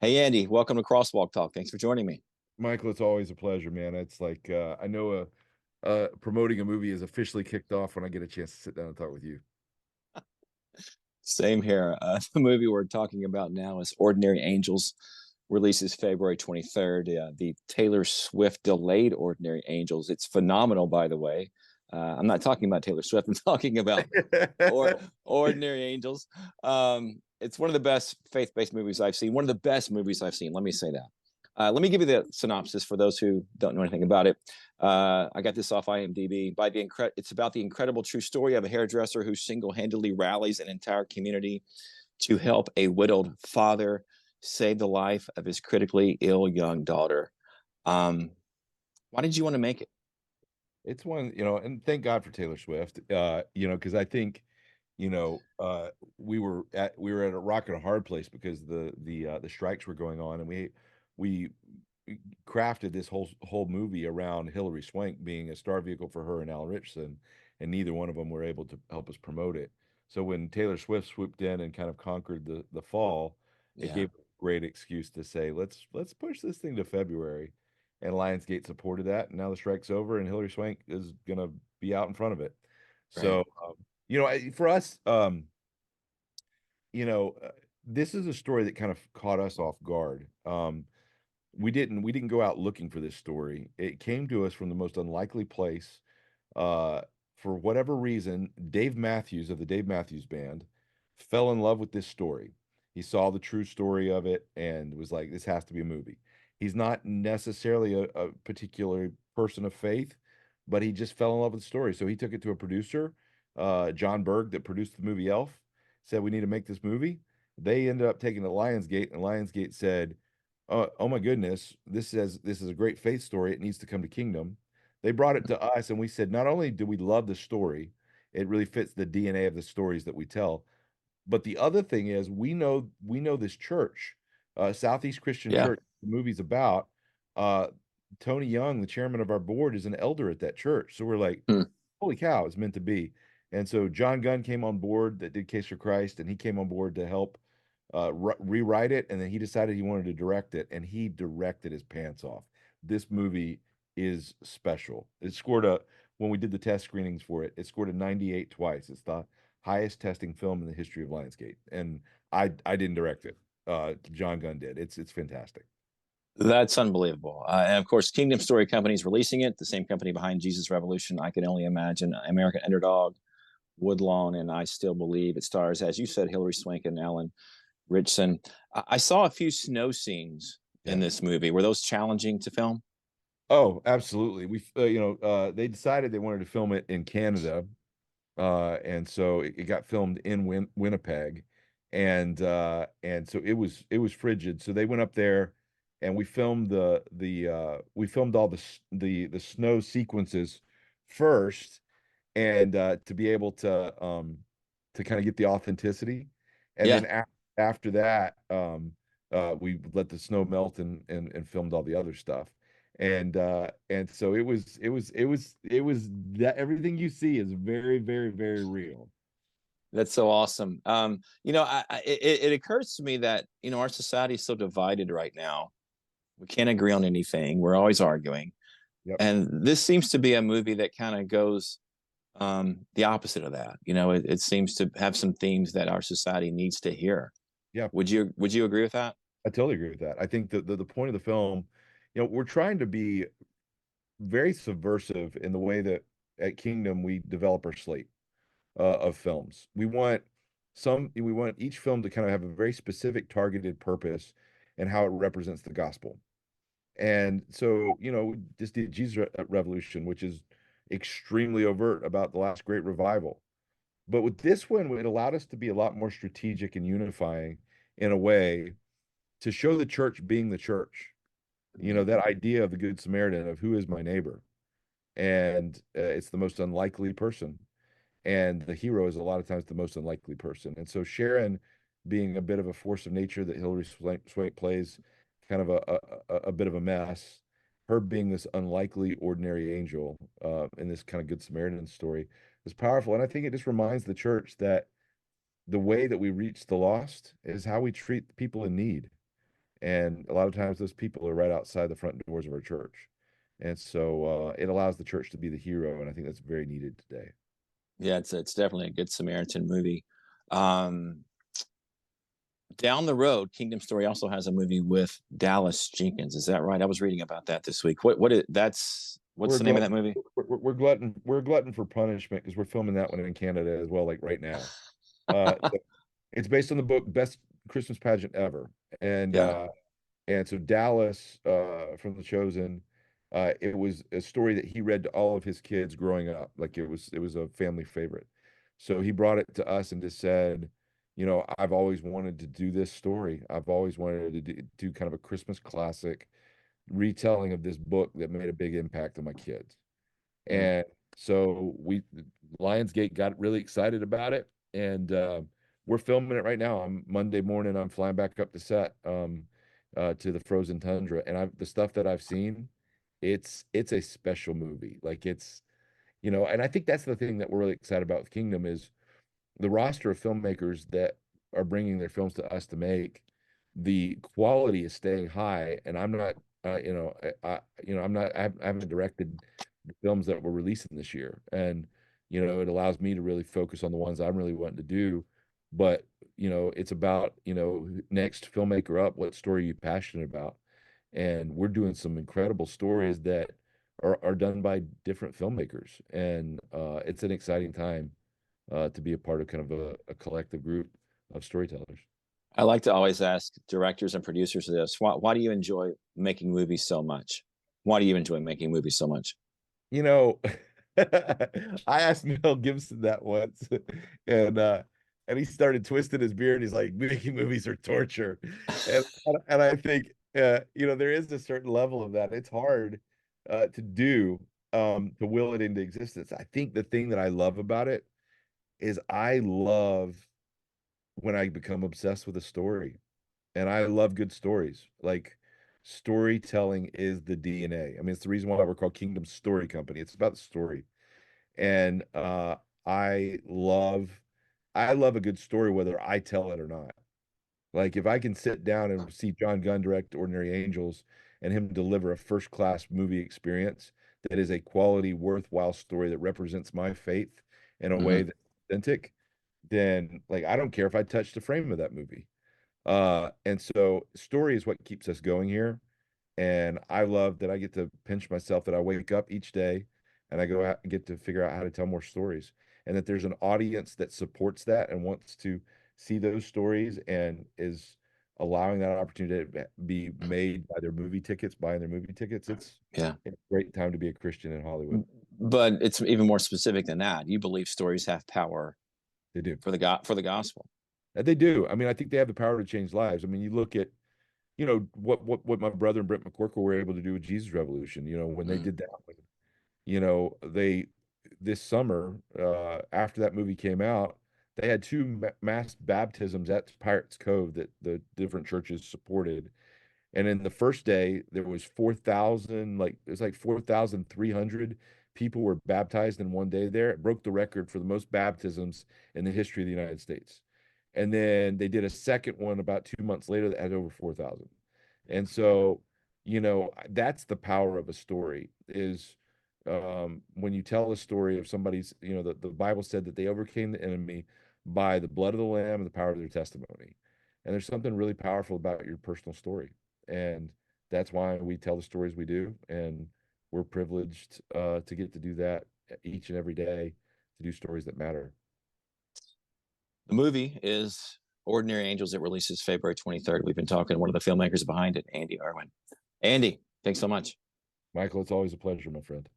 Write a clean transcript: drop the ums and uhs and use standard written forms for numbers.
Hey Andy, welcome to Crosswalk Talk. Thanks for joining me. Michael, it's always a pleasure, man. It's like I know promoting a movie is officially kicked off when I get a chance to sit down and talk with you. Same here. The movie we're talking about now is Ordinary Angels, releases February 23rd. The Taylor Swift delayed Ordinary Angels. It's phenomenal, by the way. I'm not talking about Taylor Swift. I'm talking about or Ordinary Angels. It's one of the best faith-based movies I've seen. One of the best movies I've seen. Let me say that. Let me give you the synopsis for those who don't know anything about it. I got this off IMDb. It's about the incredible true story of a hairdresser who single-handedly rallies an entire community to help a widowed father save the life of his critically ill young daughter. Um, why did you want to make it? It's one, and thank God for Taylor Swift. Because I think, we were at a rock and a hard place because the strikes were going on, and we crafted this whole movie around Hilary Swank being a star vehicle for her and Alan Ritchson, and neither one of them were able to help us promote it. So when Taylor Swift swooped in and kind of conquered the fall, it Yeah, gave a great excuse to say, let's push this thing to February. And Lionsgate supported that, and now the strike's over, and Hilary Swank is gonna be out in front of it. right. So, for us, you know, uh, this is a story that kind of caught us off guard. We didn't go out looking for this story. It came to us from the most unlikely place. Uh, for whatever reason, Dave Matthews of the Dave Matthews Band fell in love with this story. He saw the true story of it and was like, "This has to be a movie." He's not necessarily a particular person of faith, but he just fell in love with the story. So he took it to a producer, John Berg, that produced the movie Elf, said, "We need to make this movie." They ended up taking it to Lionsgate, and Lionsgate said, oh my goodness, this is a great faith story. It needs to come to Kingdom." They brought it to us, and we said, not only do we love the story, it really fits the DNA of the stories that we tell, but the other thing is we know this church, Southeast Christian Yeah. Church, the movie's about. Uh, Tony Young, the chairman of our board, is an elder at that church. So we're like, Hmm. holy cow, it's meant to be. And so John Gunn came on board that did Case for Christ, and he came on board to help rewrite it. And then he decided he wanted to direct it, and he directed his pants off. This movie is special. When we did the test screenings for it, it scored a 98 twice. It's the highest testing film in the history of Lionsgate. And I didn't direct it. John Gunn did. It's fantastic. That's unbelievable. And of course, Kingdom Story Company is releasing it, the same company behind Jesus Revolution. I can only imagine American Underdog, Woodlawn, and I Still Believe. It stars, as you said, Hilary Swank and Alan Ritchson. I saw a few snow scenes in Yeah. this movie. Were those challenging to film? Oh, absolutely. They decided they wanted to film it in Canada, and so it got filmed in Winnipeg, and so it was frigid. So they went up there, and we filmed all the snow sequences first, and to be able to kind of get the authenticity, and then Yeah, after that, we let the snow melt and filmed all the other stuff. And so it was that everything you see is very, very, very real. that's so awesome. It occurs to me that our society is so divided right now. We can't agree on anything. We're always arguing, Yep. and this seems to be a movie that kind of goes the opposite of that. It seems to have some themes that our society needs to hear. Yeah, Would you agree with that? I totally agree with that. I think that the point of the film, we're trying to be very subversive in the way that at Kingdom we develop our slate of films. We want each film to kind of have a very specific targeted purpose and how it represents the gospel. And so, we just did Jesus Revolution, which is extremely overt about the last great revival. But with this one, it allowed us to be a lot more strategic and unifying in a way to show the church being the church. That idea of the Good Samaritan of who is my neighbor. And it's the most unlikely person. And the hero is a lot of times the most unlikely person. And so Sharon, being a bit of a force of nature that Hilary Swank plays, kind of a bit of a mess, her being this unlikely ordinary angel in this kind of Good Samaritan story is powerful. And I think it just reminds the church that the way that we reach the lost is how we treat people in need. And a lot of times those people are right outside the front doors of our church. And so it allows the church to be the hero. And I think that's very needed today. Yeah, it's definitely a good Samaritan movie. Um, Down the road, Kingdom Story also has a movie with Dallas Jenkins. Is that right? I was reading about that this week. What's We're a the name of that glutton. movie? We're a glutton for punishment because we're filming that one in Canada as well, like right now. So it's based on the book Best Christmas Pageant Ever. And Yeah. so Dallas from The Chosen, it was a story that he read to all of his kids growing up. Like it was a family favorite. So he brought it to us and just said, I've always wanted to do this story. I've always wanted to do kind of a Christmas classic retelling of this book that made a big impact on my kids. Mm. And so Lionsgate got really excited about it, and we're filming it right now. On Monday morning, I'm flying back up to set to the frozen tundra, and the stuff that I've seen, it's a special movie. Like and I think that's the thing that we're really excited about with Kingdom is the roster of filmmakers that are bringing their films to us to make. The quality is staying high, and I'm not, I haven't directed the films that we're releasing this year, and it allows me to really focus on the ones I'm really wanting to do. But it's about next filmmaker up, what story are you passionate about? And we're doing some incredible stories that are done by different filmmakers, and it's an exciting time to be a part of kind of a collective group of storytellers. I like to always ask directors and producers this. Why do you enjoy making movies so much? Why do you enjoy making movies so much? You know, I asked Mel Gibson that once, and uh, and he started twisting his beard. He's like, making movies are torture, and I think there is a certain level of that. It's hard to do to will it into existence. I think the thing that I love about it is I love when I become obsessed with a story. And I love good stories. Like storytelling is the DNA. I mean, it's the reason why we're called Kingdom Story Company. It's about the story. And I love I love a good story whether I tell it or not. Like if I can sit down and see John Gunn direct Ordinary Angels and him deliver a first class movie experience that is a quality, worthwhile story that represents my faith in a way Hmm. that's authentic, then like I don't care if I touch the frame of that movie. And so story is what keeps us going here. And I love that I get to pinch myself that I wake up each day and I go out and get to figure out how to tell more stories. And that there's an audience that supports that and wants to see those stories and is allowing that opportunity to be made by their movie tickets, buying their movie tickets. Yeah. It's a great time to be a Christian in Hollywood. But it's even more specific than that. You believe stories have power They do. for the gospel. They do. I mean, I think they have the power to change lives. I mean, you look at what my brother and Brent McCorkle were able to do with Jesus Revolution, when they Mm. did that, they this summer, after that movie came out, they had two mass baptisms at Pirates Cove that the different churches supported. And in the first day, there was 4,000, like it was like 4,300 people were baptized in one day there. It broke the record for the most baptisms in the history of the United States. And then they did a second one about 2 months later that had over 4,000. And so, that's the power of a story is when you tell a story of somebody's, the Bible said that they overcame the enemy by the blood of the Lamb and the power of their testimony. And there's something really powerful about your personal story. And that's why we tell the stories we do. And we're privileged to get to do that each and every day, to do stories that matter. The movie is Ordinary Angels. It releases February 23rd. We've been talking to one of the filmmakers behind it, Andy Erwin. Andy, thanks so much. Michael, it's always a pleasure, my friend.